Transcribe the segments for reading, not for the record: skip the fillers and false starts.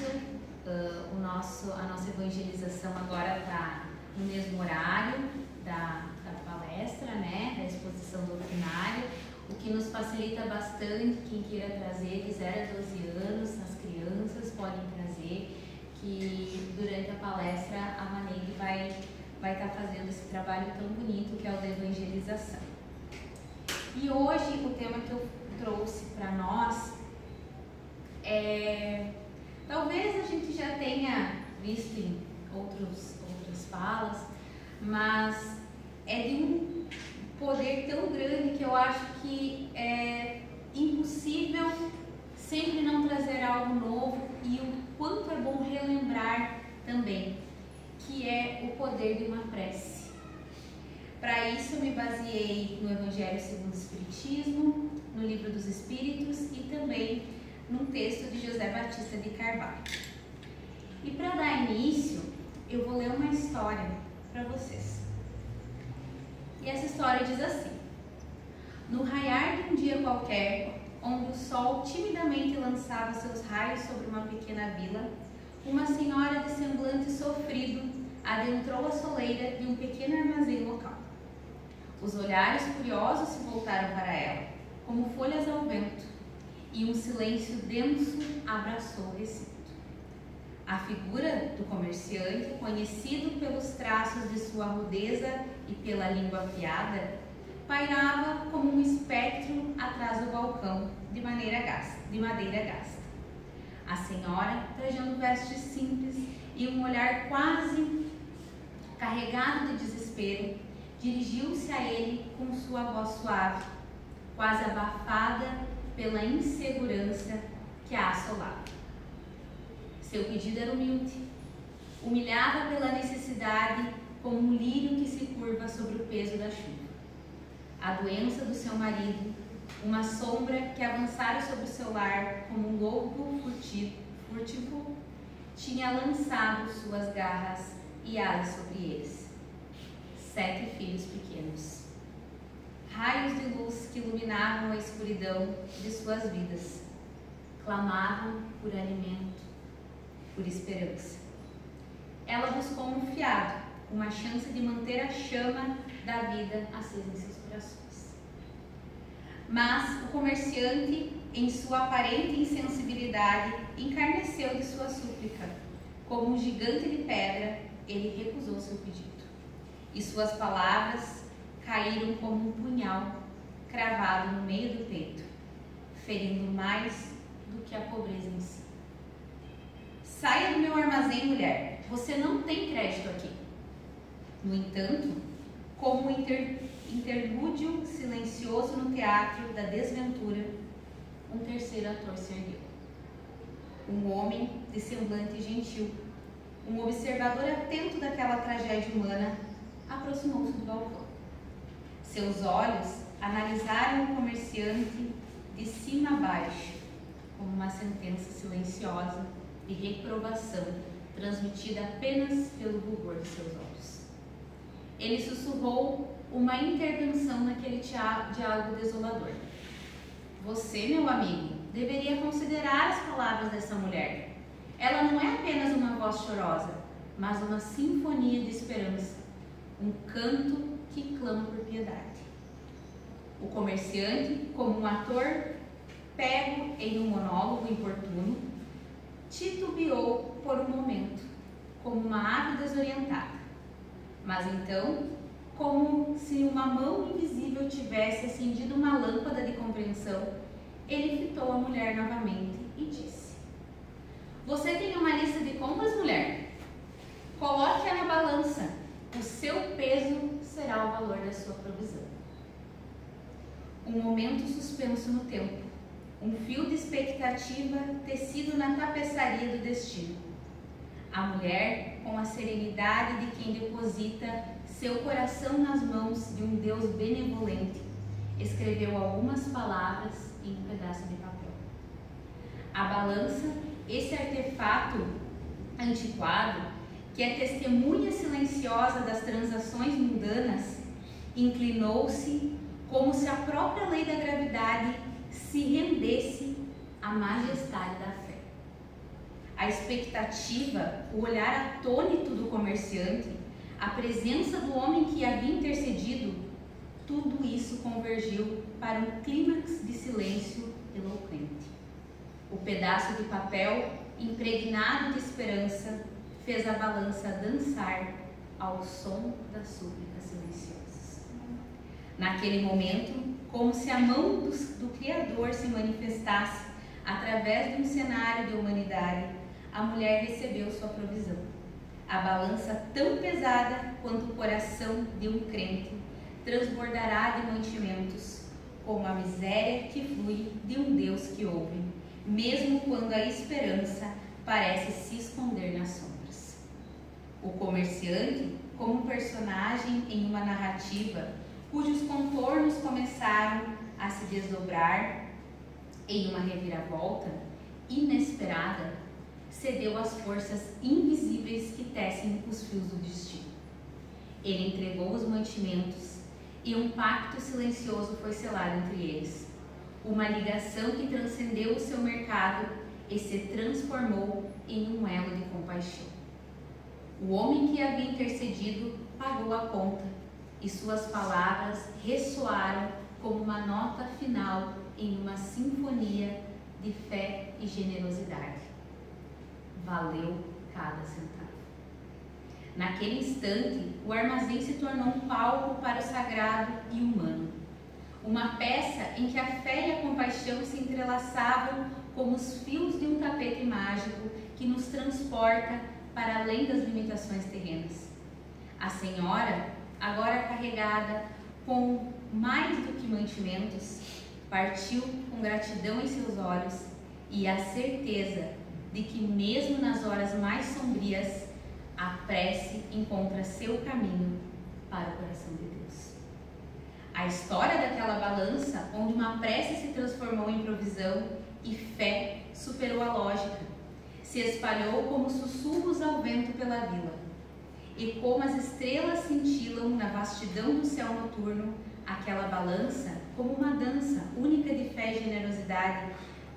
início, a nossa evangelização agora está no mesmo horário da palestra, né, da exposição doutrinária, o que nos facilita bastante. Quem queira trazer de 0 a 12 anos, as crianças podem trazer, que durante a palestra a Maneide vai estar fazendo esse trabalho tão bonito que é o da evangelização. E hoje o tema que eu trouxe para nós talvez a gente já tenha visto em outras falas, mas é de um poder tão grande que eu acho que é impossível sempre não trazer algo novo, e o quanto é bom relembrar também, que é o poder de uma prece. Para isso eu me baseei no Evangelho segundo o Espiritismo, no Livro dos Espíritos e também num texto de José Batista de Carvalho. E para dar início, eu vou ler uma história para vocês. E essa história diz assim: no raiar de um dia qualquer, onde o sol timidamente lançava seus raios sobre uma pequena vila, uma senhora de semblante sofrido adentrou a soleira de um pequeno armazém local. Os olhares curiosos se voltaram para ela, como folhas ao vento, e um silêncio denso abraçou o recinto. A figura do comerciante, conhecido pelos traços de sua rudeza e pela língua afiada, pairava como um espectro atrás do balcão de madeira gasta. A senhora, trajando vestes simples e um olhar quase carregado de desespero, dirigiu-se a ele com sua voz suave, quase abafada pela insegurança que a assolava. Seu pedido era humilde, humilhada pela necessidade, como um lírio que se curva sobre o peso da chuva. A doença do seu marido, uma sombra que avançara sobre o seu lar como um lobo furtivo, tinha lançado suas garras e asas sobre eles. 7 filhos pequenos, raios de luz que iluminavam a escuridão de suas vidas, clamavam por alimento, por esperança. Ela buscou um fiado, uma chance de manter a chama da vida acesa em seus corações. Mas o comerciante, em sua aparente insensibilidade, encarneceu de sua súplica. Como um gigante de pedra, ele recusou seu pedido, e suas palavras caíram como um punhal cravado no meio do peito, ferindo mais do que a pobreza em si. Saia do meu armazém, mulher, você não tem crédito aqui. No entanto, como um interlúdio silencioso no teatro da desventura, um terceiro ator se ergueu. Um homem de semblante gentil, um observador atento daquela tragédia humana, aproximou-se do balcão. Seus olhos analisaram o comerciante de cima a baixo, como uma sentença silenciosa de reprovação, transmitida apenas pelo rubor de seus olhos. Ele sussurrou uma intervenção naquele diálogo desolador. Você, meu amigo, deveria considerar as palavras dessa mulher. Ela não é apenas uma voz chorosa, mas uma sinfonia de esperança, um canto que clama por piedade. O comerciante, como um ator pego em um monólogo importuno, titubeou por um momento, como uma ave desorientada. Mas então, como se uma mão invisível tivesse acendido uma lâmpada de compreensão, ele fitou a mulher novamente e disse: você tem uma lista de compras, mulher? Coloque-a na balança. O seu peso será o valor da sua provisão. Um momento suspenso no tempo. Um fio de expectativa tecido na tapeçaria do destino. A mulher, com a serenidade de quem deposita seu coração nas mãos de um Deus benevolente, escreveu algumas palavras em um pedaço de papel. A balança, esse artefato antiquado, que é testemunha silenciosa das transações mundanas, inclinou-se como se a própria lei da gravidade se rendesse à majestade da fé. a expectativa, o olhar atônito do comerciante, a presença do homem que havia intercedido, tudo isso convergiu para um clímax de silêncio eloquente. O pedaço de papel, impregnado de esperança, fez a balança dançar ao som das súplicas silenciosas. Naquele momento, como se a mão do Criador se manifestasse através de um cenário de humanidade, a mulher recebeu sua provisão. A balança, tão pesada quanto o coração de um crente, transbordará de mantimentos, como a miséria que flui de um Deus que ouve, mesmo quando a esperança parece se esconder nas sombras. O comerciante, como personagem em uma narrativa cujos contornos começaram a se desdobrar em uma reviravolta inesperada, cedeu às forças invisíveis que tecem os fios do destino. Ele entregou os mantimentos e um pacto silencioso foi selado entre eles. Uma ligação que transcendeu o seu mercado e se transformou em um elo de compaixão. O homem que havia intercedido pagou a conta e suas palavras ressoaram como uma nota final em uma sinfonia de fé e generosidade. Valeu cada centavo. Naquele instante, o armazém se tornou um palco para o sagrado e humano. Uma peça em que a fé e a compaixão se entrelaçavam como os fios de um tapete mágico que nos transporta para além das limitações terrenas. A senhora, agora carregada com mais do que mantimentos, partiu com gratidão em seus olhos e a certeza de que mesmo nas horas mais sombrias, a prece encontra seu caminho para o coração de Deus. A história daquela balança, onde uma prece se transformou em provisão e fé superou a lógica, se espalhou como sussurros ao vento pela vila. E como as estrelas cintilam na vastidão do céu noturno, aquela balança, como uma dança única de fé e generosidade,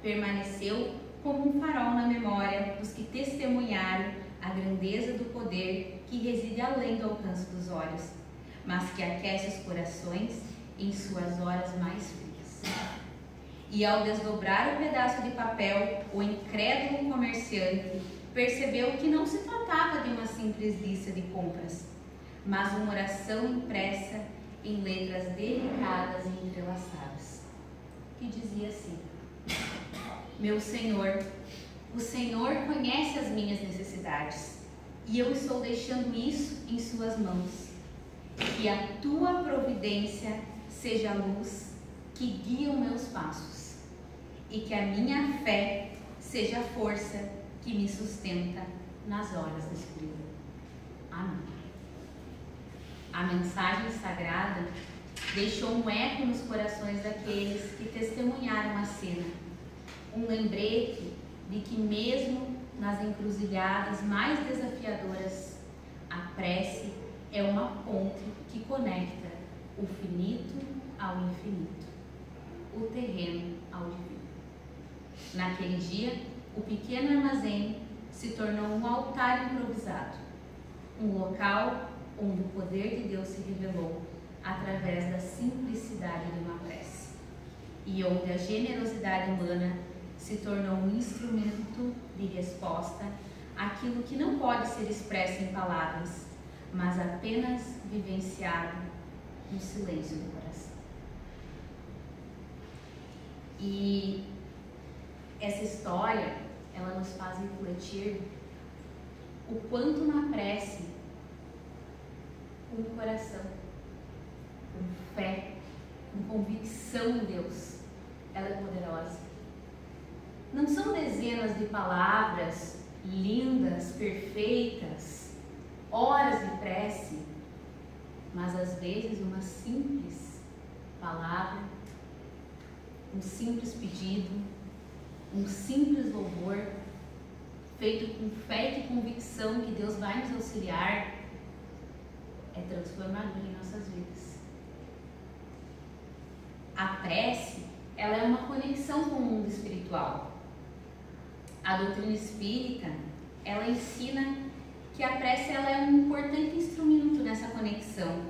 permaneceu como um farol na memória dos que testemunharam a grandeza do poder que reside além do alcance dos olhos, mas que aquece os corações em suas horas mais frias. E ao desdobrar o pedaço de papel, o incrédulo comerciante percebeu que não se tratava de uma simples lista de compras, mas uma oração impressa em letras delicadas e entrelaçadas, que dizia assim: Meu Senhor, o Senhor conhece as minhas necessidades, e eu estou deixando isso em suas mãos. Que a tua providência seja a luz que guia os meus passos, e que a minha fé seja a força que me sustenta nas horas da escuridão. Amém. A mensagem sagrada deixou um eco nos corações daqueles que testemunharam a cena, um lembrete de que mesmo nas encruzilhadas mais desafiadoras, a prece é uma ponte que conecta o finito ao infinito, o terreno ao divino. Naquele dia, o pequeno armazém se tornou um altar improvisado, um local onde o poder de Deus se revelou através da simplicidade de uma prece, e onde a generosidade humana se tornou um instrumento de resposta àquilo que não pode ser expresso em palavras, mas apenas vivenciado no silêncio do coração. E essa história, ela nos faz refletir o quanto uma prece com coração, com fé, com convicção em Deus, ela é poderosa. Não são dezenas de palavras lindas, perfeitas, horas de prece, mas às vezes uma simples palavra, um simples pedido, um simples louvor, feito com fé e convicção que Deus vai nos auxiliar, é transformador em nossas vidas. A prece, ela é uma conexão com o mundo espiritual. A doutrina espírita, ela ensina que a prece ela é um importante instrumento nessa conexão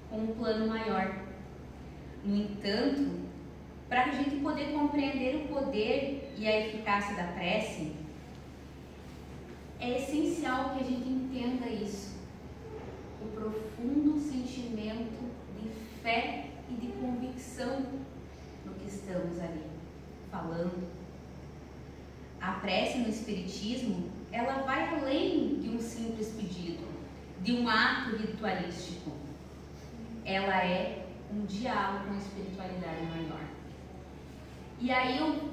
com um plano maior. No entanto, para a gente poder compreender o poder e a eficácia da prece, é essencial que a gente entenda isso, o profundo sentimento de fé e de convicção no que estamos ali falando. A prece no Espiritismo, ela vai além de um simples pedido, de um ato ritualístico. Ela é um diálogo com a espiritualidade maior. E aí eu,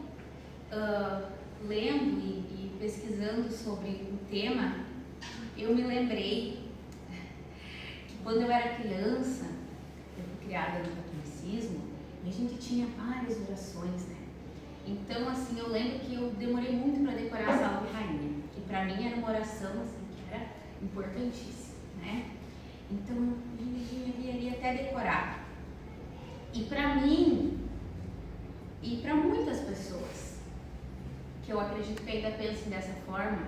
lendo e pesquisando sobre o tema, eu me lembrei que quando eu era criança, eu fui criada no catolicismo, e a gente tinha várias orações, né? Então, assim, eu lembro que eu demorei muito para decorar a Salve Rainha, que para mim era uma oração, assim, que era importantíssima, né? Então, eu ia até decorar. E para mim, e para muitas pessoas, que eu acredito que ainda pensem dessa forma,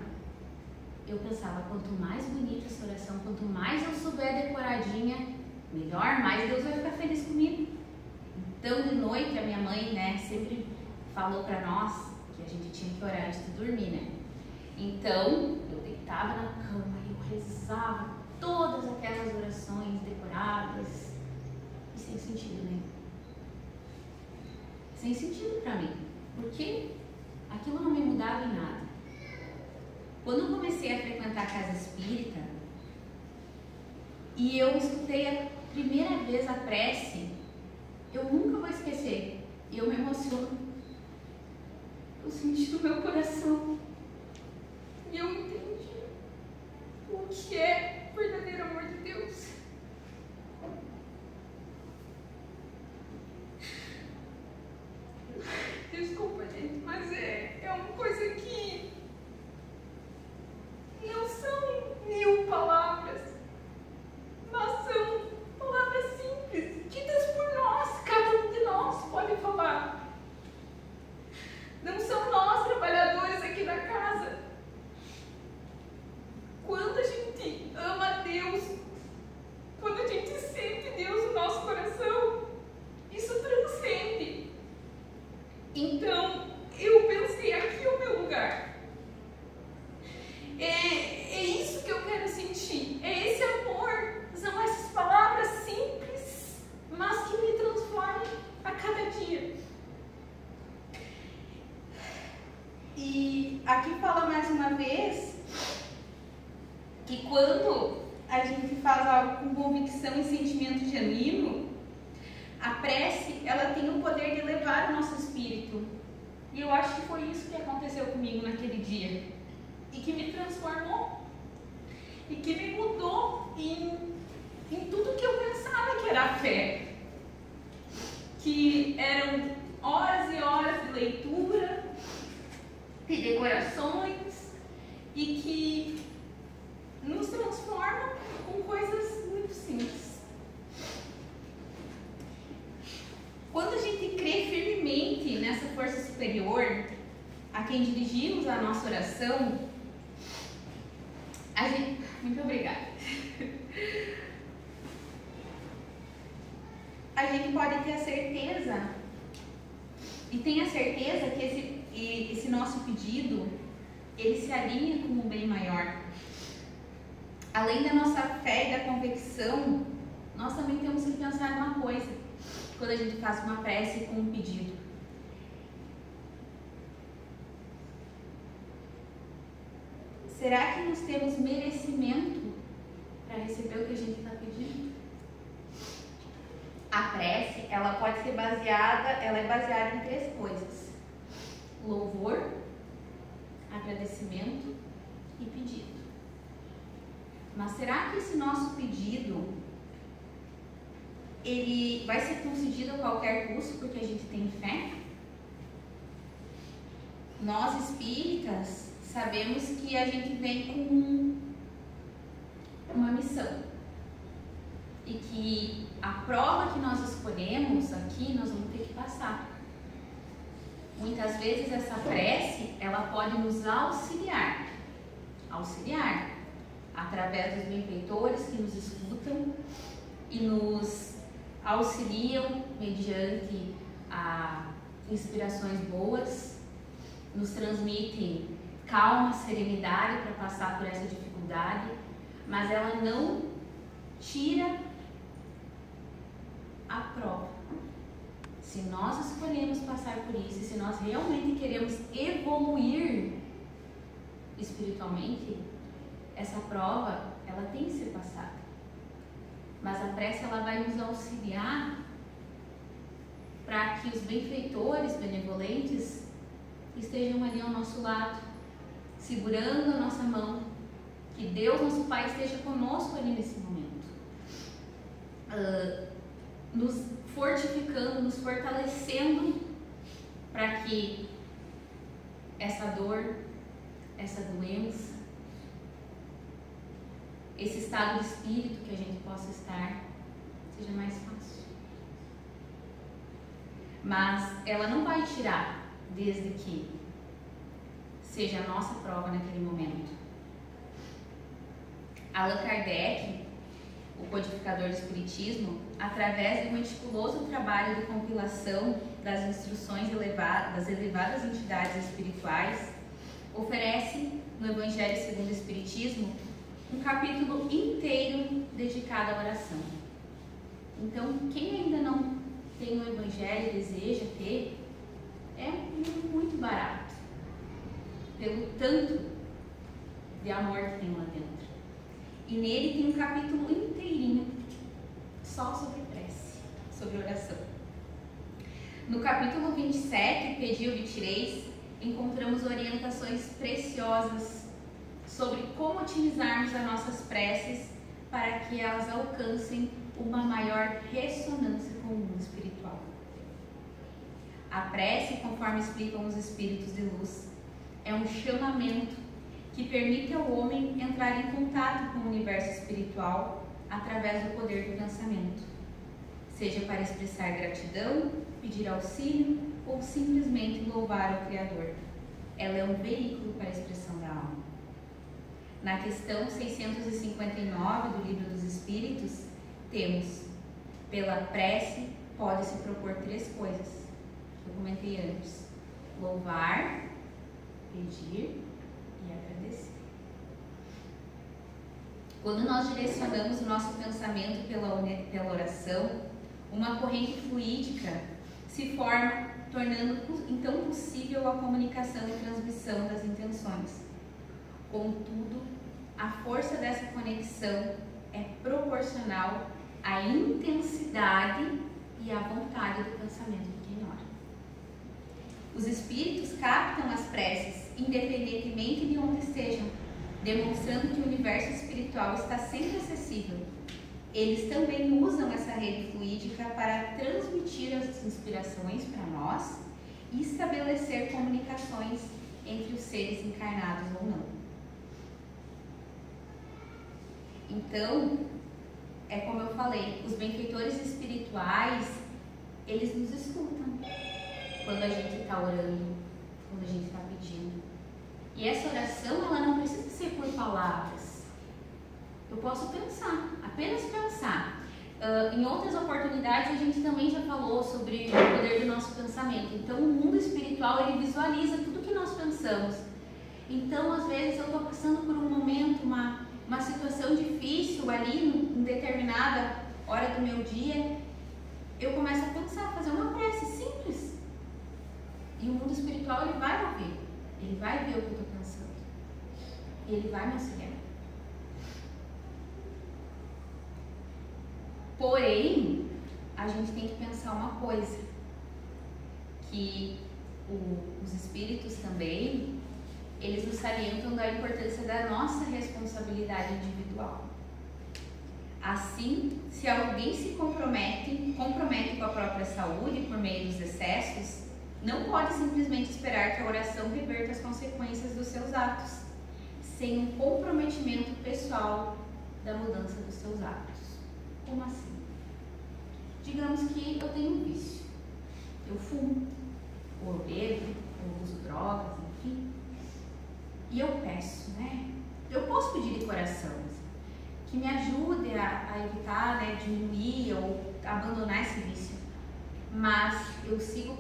eu pensava, quanto mais bonita essa oração, quanto mais eu souber decoradinha, melhor, mais Deus vai ficar feliz comigo. Então, de noite, a minha mãe, né, sempre falou para nós que a gente tinha que orar antes de dormir, né? Então, eu deitava na cama e eu rezava todas aquelas orações decoradas e sem sentido nenhum. Sem sentido para mim, porque aquilo não me mudava em nada. Quando eu comecei a frequentar a casa espírita e eu escutei a primeira vez a prece, eu nunca vou esquecer, e eu me emociono. Eu senti no meu coração e eu entendi o que é o verdadeiro amor de Deus. Desculpa, gente, mas é uma coisa que não são 1000 palavras, mas são palavras simples, ditas por nós, cada um de nós pode falar. Não são nós, trabalhadores aqui da casa. Quando a gente ama Deus, quando a gente sente Deus no nosso coração, isso transcende. Então, eu pensei, aqui é o meu lugar. É isso que eu quero sentir. É esse amor. São essas palavras simples, mas que me transformam a cada dia. E aqui fala mais uma vez que quando a gente faz algo com convicção e sentimento genuíno, a prece, ela tem o poder de elevar o nosso espírito. E eu acho que foi isso que aconteceu comigo naquele dia. E que me transformou. E que me mudou em tudo que eu pensava que era fé. Que eram horas e horas de leitura, de decorações, e que nos transforma com coisas muito simples. Quando a gente crê firmemente nessa força superior a quem dirigimos a nossa oração, a gente... Muito obrigada. A gente pode ter a certeza, e tem a certeza que esse nosso pedido, ele se alinha com um bem maior. Além da nossa fé e da convicção, nós também temos que pensar numa coisa, quando a gente faz uma prece com um pedido. Será que nós temos merecimento para receber o que a gente está pedindo? A prece, ela pode ser ela é baseada em 3 coisas: louvor, agradecimento e pedido. Mas será que esse nosso pedido, ele vai ser concedido a qualquer custo porque a gente tem fé? Nós espíritas sabemos que a gente vem com uma missão e que a prova que nós escolhemos aqui nós vamos ter que passar. muitas vezes essa prece, ela pode nos auxiliar através dos benfeitores que nos escutam e nos auxiliam mediante inspirações boas, nos transmitem calma, serenidade para passar por essa dificuldade, mas ela não tira a prova. Se nós escolhemos passar por isso, se nós realmente queremos evoluir espiritualmente, essa prova, ela tem que ser passada. Mas a prece, ela vai nos auxiliar para que os benfeitores benevolentes estejam ali ao nosso lado, segurando a nossa mão, que Deus, nosso Pai, esteja conosco ali nesse momento, nos fortificando, nos fortalecendo para que essa dor, essa doença, esse estado de espírito que a gente possa estar, seja mais fácil. Mas ela não vai tirar desde que seja a nossa prova naquele momento. Allan Kardec, o codificador do Espiritismo, através do meticuloso trabalho de compilação das instruções das elevadas entidades espirituais, oferece no Evangelho segundo o Espiritismo um capítulo inteiro dedicado à oração. Então, quem ainda não tem o Evangelho e deseja ter, é um livro muito barato, pelo tanto de amor que tem lá dentro. E nele tem um capítulo inteirinho só sobre prece, sobre oração. No capítulo 27, Pedi, obtireis, encontramos orientações preciosas sobre como otimizarmos as nossas preces para que elas alcancem uma maior ressonância com o mundo espiritual. A prece, conforme explicam os espíritos de luz, é um chamamento que permite ao homem entrar em contato com o universo espiritual através do poder do pensamento, seja para expressar gratidão, pedir auxílio ou simplesmente louvar o Criador. Ela é um veículo para a expressão da alma. Na questão 659 do Livro dos Espíritos, temos: pela prece pode-se propor 3 coisas, que eu comentei antes: louvar, pedir e agradecer. Quando nós direcionamos o nosso pensamento pela oração, uma corrente fluídica se forma, tornando então possível a comunicação e transmissão das intenções. Contudo, a força dessa conexão é proporcional à intensidade e à vontade do pensamento de quem ora. Os espíritos captam as preces, independentemente de onde estejam, demonstrando que o universo espiritual está sempre acessível. Eles também usam essa rede fluídica para transmitir as inspirações para nós e estabelecer comunicações entre os seres encarnados ou não. Então, é como eu falei, os benfeitores espirituais, eles nos escutam quando a gente está orando, quando a gente está pedindo. E essa oração, ela não precisa ser por palavras. Eu posso pensar, apenas pensar. Em outras oportunidades, a gente também já falou sobre o poder do nosso pensamento. Então, o mundo espiritual, ele visualiza tudo que nós pensamos. Então, às vezes, eu estou passando por um momento, uma situação difícil ali, em determinada hora do meu dia, eu começo a pensar, fazer uma prece simples. E o mundo espiritual, ele vai ouvir. Ele vai ver o que eu estou pensando. E ele vai me auxiliar. Porém, a gente tem que pensar uma coisa, que os espíritos também, eles nos salientam da importância da nossa responsabilidade individual. Assim, se alguém se compromete com a própria saúde por meio dos excessos, não pode simplesmente esperar que a oração reverta as consequências dos seus atos, sem um comprometimento pessoal da mudança dos seus atos. Como assim? Digamos que eu tenho um vício, eu fumo. ou bebo, ou uso drogas, enfim. E eu peço, né? Eu posso pedir de coração que me ajude a evitar, né, diminuir ou abandonar esse vício. Mas eu sigo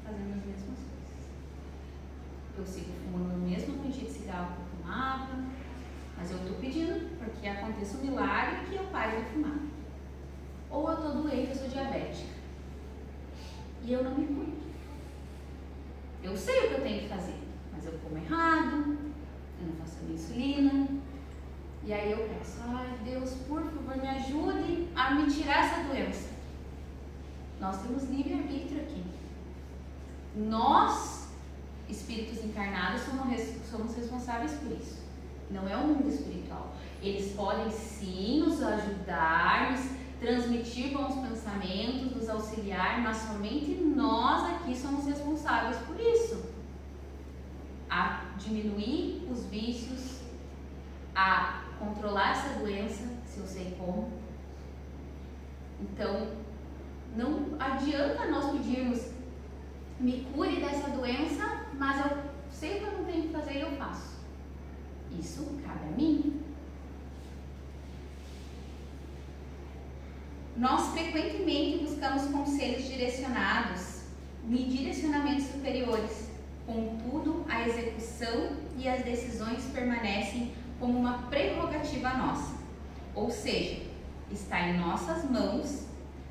fazendo as mesmas coisas. Eu sigo fumando a mesma quantia de cigarro que eu fumava, mas eu estou pedindo porque aconteça um milagre que eu pare de fumar. Ou eu estou doente, eu sou diabética. E eu não me cuido. Eu sei o que eu tenho que fazer, mas eu como errado, eu não faço a minha insulina. E aí eu peço, ai Deus, por favor, me ajude a me tirar essa doença. Nós temos livre-arbítrio aqui. Nós, espíritos encarnados, somos responsáveis por isso. Não é o mundo espiritual. Eles podem sim nos ajudar, nos transmitir bons pensamentos, nos auxiliar, mas somente nós aqui somos responsáveis por isso. A diminuir os vícios, a controlar essa doença, se eu sei como. Então, não adianta nós pedirmos, me cure dessa doença, mas eu sei o que eu não tenho que fazer e eu faço. Isso cabe a mim. Nós frequentemente buscamos conselhos direcionados e direcionamentos superiores. Contudo, a execução e as decisões permanecem como uma prerrogativa nossa. Ou seja, está em nossas mãos,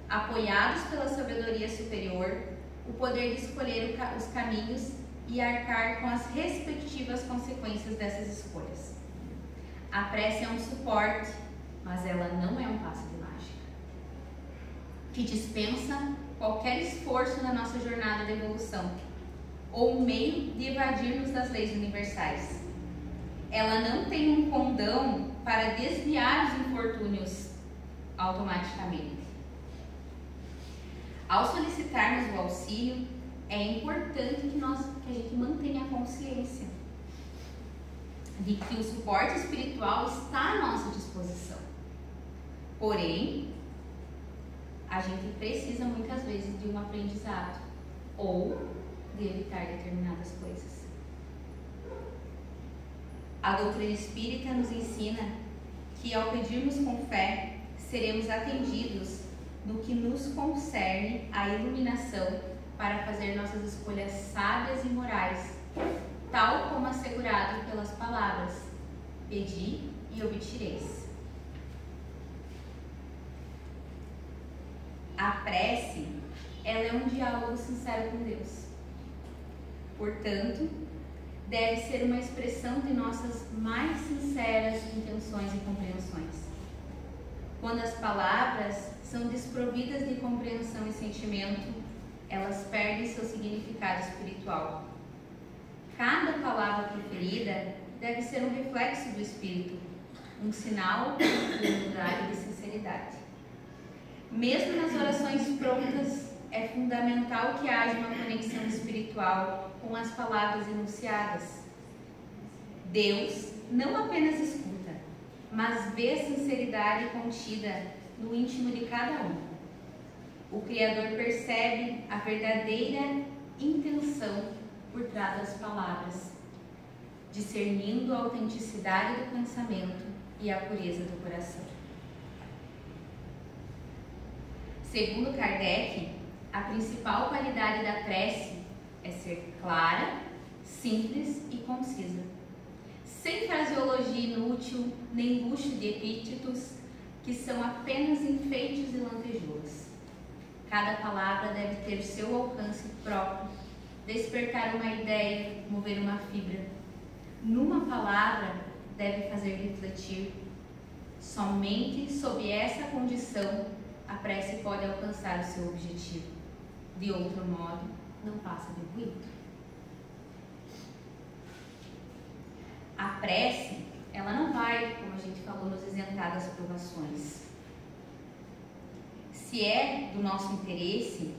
apoiados pela sabedoria superior, o poder de escolher os caminhos e arcar com as respectivas consequências dessas escolhas. A prece é um suporte, mas ela não é um passe de mágica, que dispensa qualquer esforço na nossa jornada de evolução, ou um meio de evadirmos das leis universais. Ela não tem um condão para desviar os infortúnios automaticamente. Ao solicitarmos o auxílio, é importante que a gente mantenha a consciência de que o suporte espiritual está à nossa disposição. Porém, a gente precisa muitas vezes de um aprendizado ou de evitar determinadas coisas. A doutrina espírita nos ensina que ao pedirmos com fé, seremos atendidos no que nos concerne a iluminação para fazer nossas escolhas sábias e morais, tal como assegurado pelas palavras: pedi e obtereis. A prece, ela é um diálogo sincero com Deus. Portanto, deve ser uma expressão de nossas mais sinceras intenções e compreensões. Quando as palavras são desprovidas de compreensão e sentimento, elas perdem seu significado espiritual. Cada palavra proferida deve ser um reflexo do Espírito, um sinal de humildade e de sinceridade. Mesmo nas orações prontas, é fundamental que haja uma conexão espiritual com as palavras enunciadas. Deus não apenas escuta, mas vê a sinceridade contida no íntimo de cada um. O Criador percebe a verdadeira intenção por trás das palavras, discernindo a autenticidade do pensamento e a pureza do coração. Segundo Kardec, a principal qualidade da prece é ser clara, simples e concisa, sem fraseologia inútil nem luxo de epítetos que são apenas enfeites e lantejoulas. Cada palavra deve ter seu alcance próprio, despertar uma ideia, mover uma fibra. Numa palavra deve fazer refletir. Somente sob essa condição a prece pode alcançar o seu objetivo. De outro modo, não passa de ruído. A prece, ela não vai, como a gente falou, nos isentar das provações. Se é do nosso interesse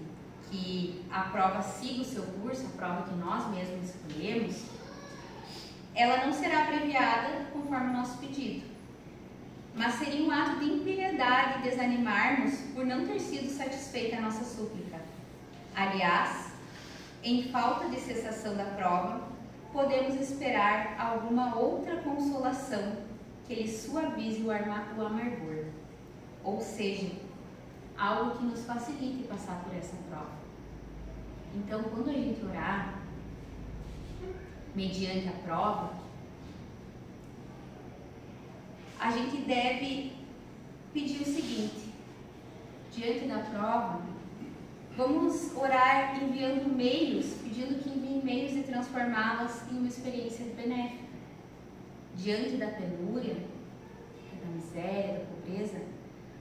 que a prova siga o seu curso, a prova que nós mesmos escolhemos, ela não será abreviada conforme o nosso pedido. Mas seria um ato de impiedade desanimarmos por não ter sido satisfeita a nossa súplica. Aliás, em falta de cessação da prova, podemos esperar alguma outra consolação que lhe suavize o amargor, ou seja, algo que nos facilite passar por essa prova. Então, quando a gente orar, mediante a prova, a gente deve pedir o seguinte: diante da prova, vamos orar enviando meios, pedindo que enviem meios e transformá-las em uma experiência benéfica. Diante da penúria, da miséria, da pobreza,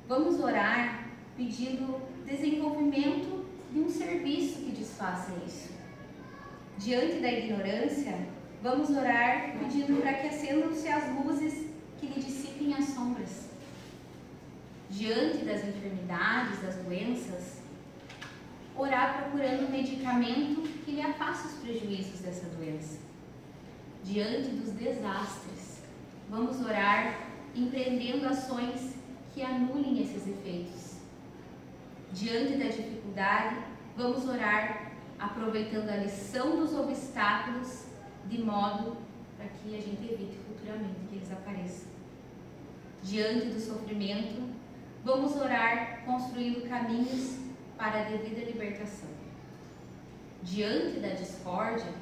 vamos orar pedindo desenvolvimento de um serviço que desfaça isso. Diante da ignorância, vamos orar pedindo para que acendam-se as luzes que lhe dissipem as sombras. Diante das enfermidades, das doenças, orar procurando um medicamento que lhe afaste os prejuízos dessa doença. Diante dos desastres, vamos orar empreendendo ações que anulem esses efeitos. Diante da dificuldade, vamos orar aproveitando a lição dos obstáculos de modo para que a gente evite futuramente que eles apareçam. Diante do sofrimento, vamos orar construindo caminhos para a devida libertação. Diante da discórdia,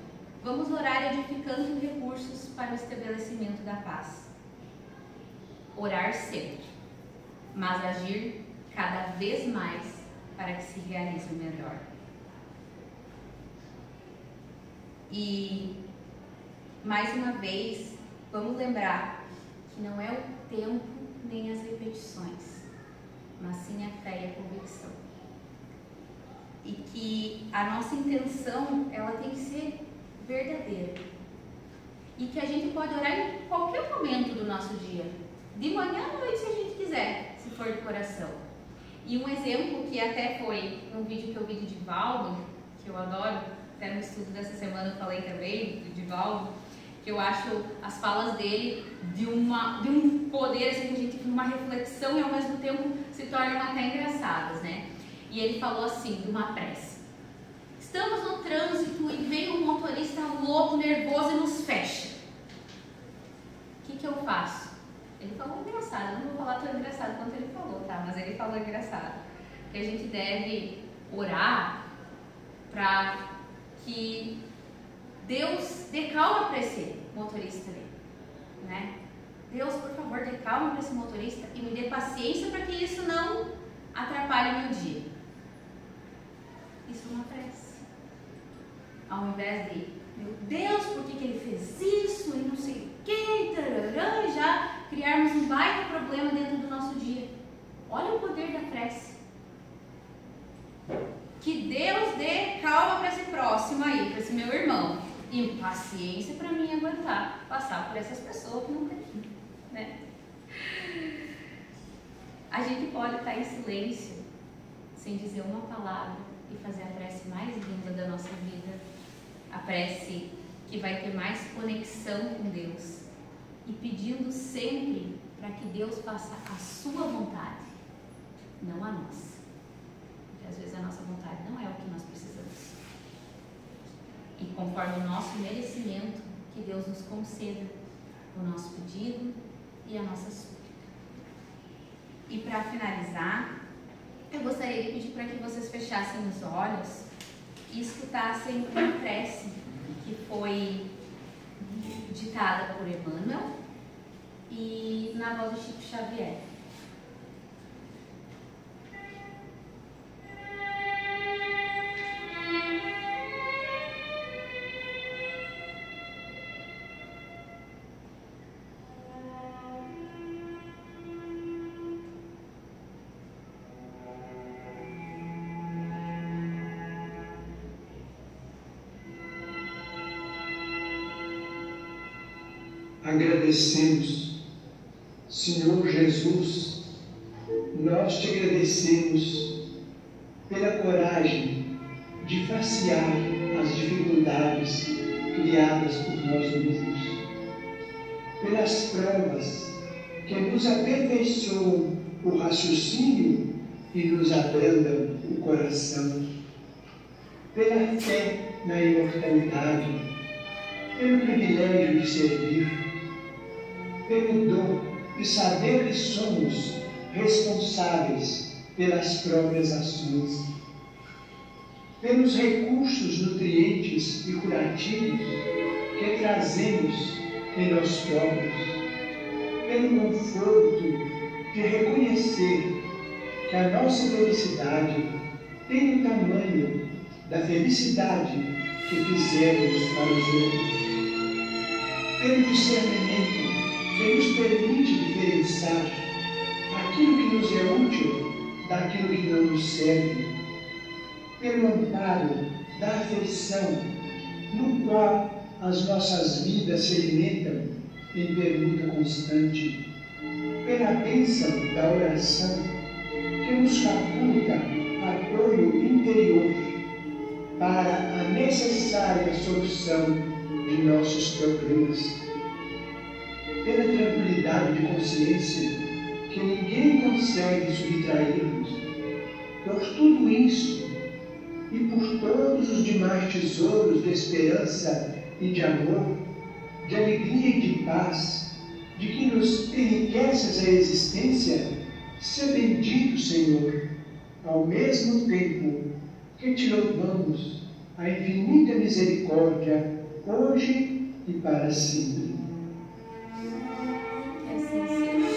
vamos orar edificando recursos para o estabelecimento da paz. Orar sempre, mas agir cada vez mais para que se realize o melhor. E, mais uma vez, vamos lembrar que não é o tempo nem as repetições, mas sim a fé e a convicção. E que a nossa intenção, ela tem que ser verdadeira. E que a gente pode orar em qualquer momento do nosso dia. De manhã à noite, se a gente quiser, se for de coração. E um exemplo que até foi um vídeo que eu vi de Divaldo, que eu adoro, até no estudo dessa semana eu falei também, do Divaldo, que eu acho as falas dele de um poder, assim, que a gente tem uma reflexão e ao mesmo tempo se tornam até engraçadas, né? E ele falou assim, de uma pressa. Estamos no trânsito e vem um motorista louco, nervoso e nos fecha. O que eu faço? Ele falou engraçado, eu não vou falar tão engraçado quanto ele falou, tá? Mas ele falou engraçado. Que a gente deve orar para que Deus dê calma para esse motorista ali, né? Deus, por favor, dê calma para esse motorista e me dê paciência para que isso não atrapalhe o meu dia. Isso é uma prece. Ao invés de, meu Deus, por que ele fez isso e não sei o que, tarará, e já criarmos um baita problema dentro do nosso dia. Olha o poder da prece. Que Deus dê calma para esse próximo aí, para esse meu irmão. E paciência para mim aguentar, passar por essas pessoas que não tem, né? A gente pode estar em silêncio, sem dizer uma palavra, e fazer a prece mais linda da nossa vida. A prece que vai ter mais conexão com Deus. E pedindo sempre para que Deus faça a sua vontade, não a nossa. Porque às vezes a nossa vontade não é o que nós precisamos. E conforme o nosso merecimento, que Deus nos conceda o nosso pedido e a nossa súplica. E para finalizar, eu gostaria de pedir para que vocês fechassem os olhos e escutassem uma prece que foi ditada por Emmanuel e na voz de Chico Xavier. Agradecemos, Senhor Jesus, nós te agradecemos pela coragem de facear as dificuldades criadas por nós mesmos, pelas provas que nos aperfeiçoam o raciocínio e nos abrandam o coração, pela fé na imortalidade, pelo privilégio de servir, pelo dom de saber que somos responsáveis pelas próprias ações, pelos recursos nutrientes e curativos que trazemos em nós próprios, pelo conforto de reconhecer que a nossa felicidade tem o tamanho da felicidade que fizemos para os outros, pelo discernimento que nos permite diferenciar aquilo que nos é útil daquilo que não nos serve, pelo amparo da afeição, no qual as nossas vidas se alimentam em permuta constante, pela bênção da oração, que nos faculta apoio interior para a necessária solução de nossos problemas, pela tranquilidade de consciência que ninguém consegue subtrair-nos. Por tudo isso e por todos os demais tesouros de esperança e de amor, de alegria e de paz, de que nos enriqueces a existência, seja bendito, Senhor, ao mesmo tempo que te louvamos a infinita misericórdia, hoje e para sempre. Que assim seja.